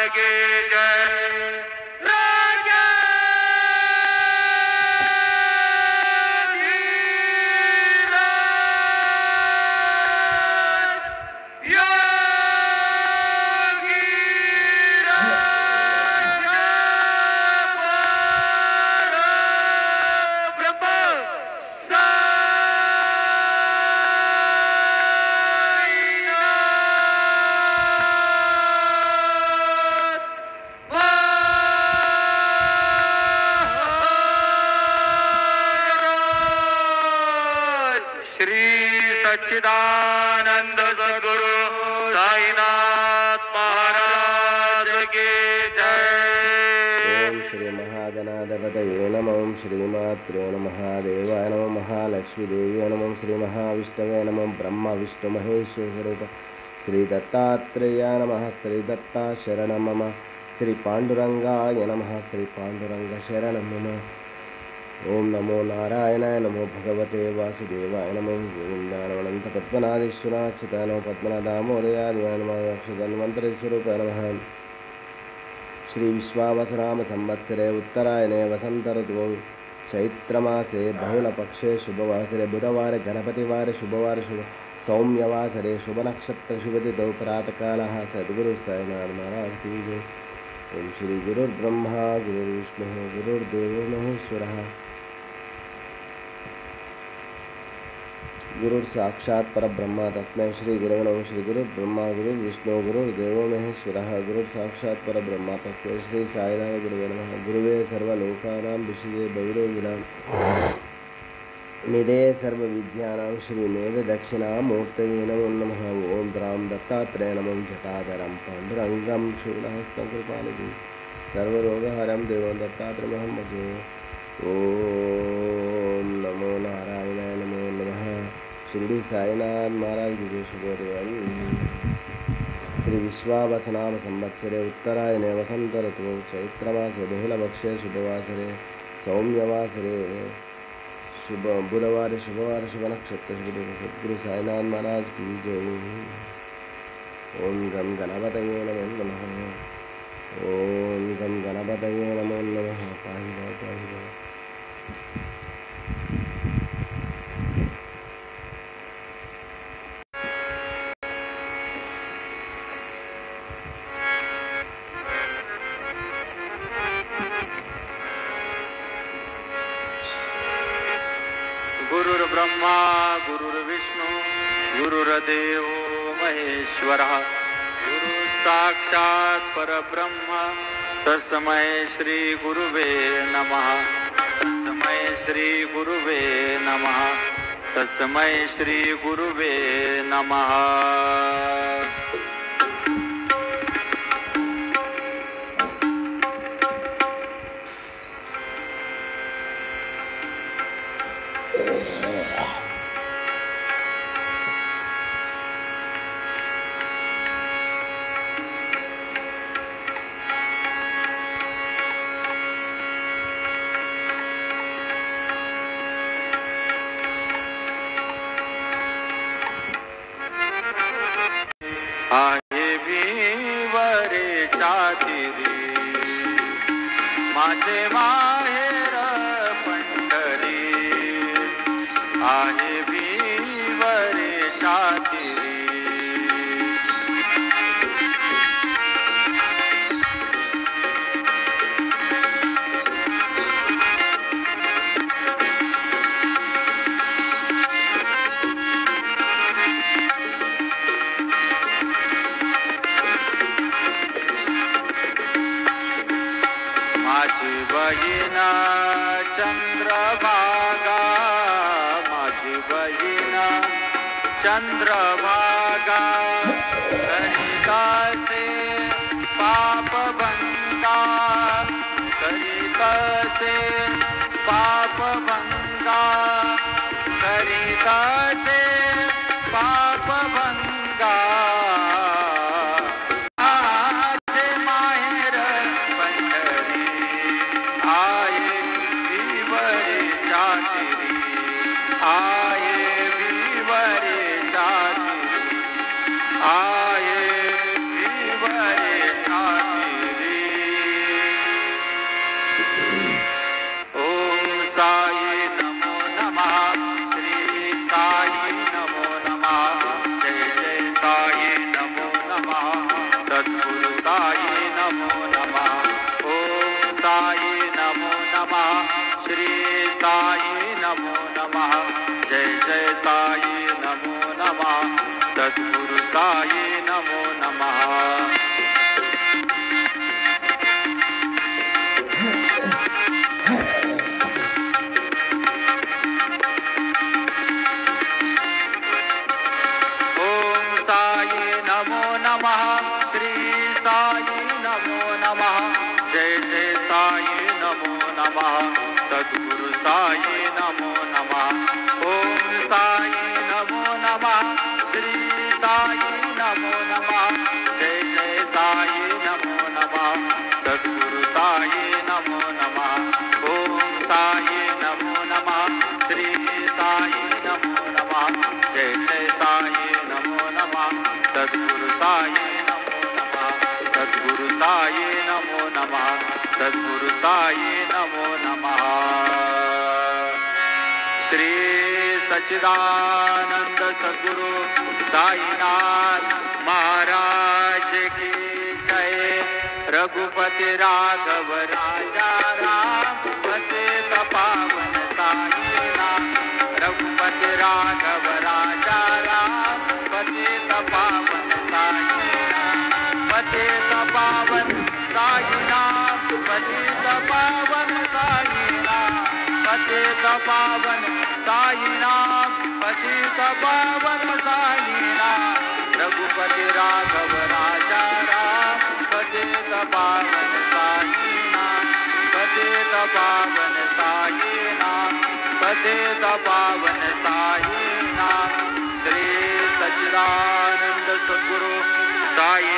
की जय। सच्चिदानंद सद्गुरु साईनाथ महाराज की जय। ओम श्री महागणाधिपतये नमः। ओम श्रीमात्रे नमः। देवाय नमः। महालक्ष्मी देवी नमः। श्री महाविष्णवे नमः। ब्रह्मा विष्णु महेश्वर स्वरूप श्री दत्तात्रेयाय नमः। श्री दत्ता शरणं मम। श्री पांडुरंगाय नमः। श्री पांडुरंग शरणं मम। ओम नमो नारायणाय नमो भगवते वासुदेवाय नमो गोविंदानंत पद्मनादेश्वराच्युताय नमो पद्मनादामोदयाय नमः। अक्षधन्वन्तरिस्वरूपाय नमः। श्री विश्वावसुनाम संवत्सरे उत्तरायणे वसंत ऋतौ चैत्रमासे बहुलपक्षे शुभवासरे बुधवारे गणपतिवारे शुभवारे शुभ सौम्यवासरे शुभनक्षत्र शुभतिथौ प्रातःकालः सद्गुरु साईनाथ महाराज की जय। ओम श्री गुरुर्ब्रह्मा गुरुर्विष्णुः गुरुर्देवो महेश्वरः गुरुर् साक्षात् परब्रह्म तस्मै श्री गुरवे नमः। श्री गुरुर्ब्रह्मा गुरुर्विष्णु गुरुर्देवो महेश्वरः गुरुर् साक्षात् परब्रह्म तस्मै श्री साईनाथ गुरवे नमः। गुरुवे सर्वलोकानां विषये भविरोगिणां निधये सर्वविद्यानां श्री मेधदक्षिणामूर्तये नमो नमः। ओम द्रां दत्तात्रेय नमः। जटाधरं पाण्डुरङ्गं शूलहस्तं कृपानिधिं सर्वरोगहरं देवं दत्तात्रेयमहं भजे। ओम नमो नारायणाय नमो नमः। शिरडी साईनाथ महाराज की जय। शुभोदय। श्री विश्वावसुनाम संवत्सरे उत्तरायणे वसंत ऋतौ चैत्रमासे बहुलपक्षे शुभवासरे सौम्यवासरे शुभ बुधवारे शुभवार शुभ नक्षत्र सद्गुरु साईनाथ महाराज की जय। ओम गम गणपतये नमो नमः। ओम गम गणपतये नमो नमः। पाहि भव पाहि भव। गुरुर्ब्रह्मा गुरुर्विष्णु गुरुर्देव महेश्वरः गुरु साक्षात् परब्रह्म तस्मै श्री गुरुवे नमः। तस्मै श्री गुरुवे नमः। तस्मै श्री गुरुवे नमः। आहे विवरे चातिरी माझे माहेर पंढरी। आहे विवरे चातिरी माझी बहीण चंद्रभागा। माझी बहीण चंद्रभागा करितासे पापभंगा। करितासे पापभंगा। करितासे पापभंगा। आये विवरे चातिरी। साई नमो नमः ओम साई नमो नमः श्री साई नमो नमः जय जय साई नमो नमः सद्गुरु साई नमो नमः श्री साई नमो नमः जय जय साई नमो नमः सद्गुरु साई नमो नमः ओम साई नमो नमः श्री साई नमो नमः जय जय साई नमो नमः सद्गुरु साई नमो नमः ओम साई नमो नमः श्री साई नमो नमः जय जय साई नमो नमः सद्गुरु साई सद्गुरु साई नमो नमः सद्गुरु साई नमो नमः श्री सच्चिदानंद सद्गुरु साईनाथ महाराज की जय रघुपति राघव राजा राम पतित पावन साईनाथ रघुपति राघव राजा राम पतित पावन साईनाथ पतित पावन साईनाथ पतित पावन साईनाथ पतित पावन साईनाथ पतित पावन साईनाथ रघुपति राघव राजा राम पतित पावन साईनाथ पतित पावन साईनाथ पतित पावन साईनाथ श्री सच्चिदानंद सद्गुरु साई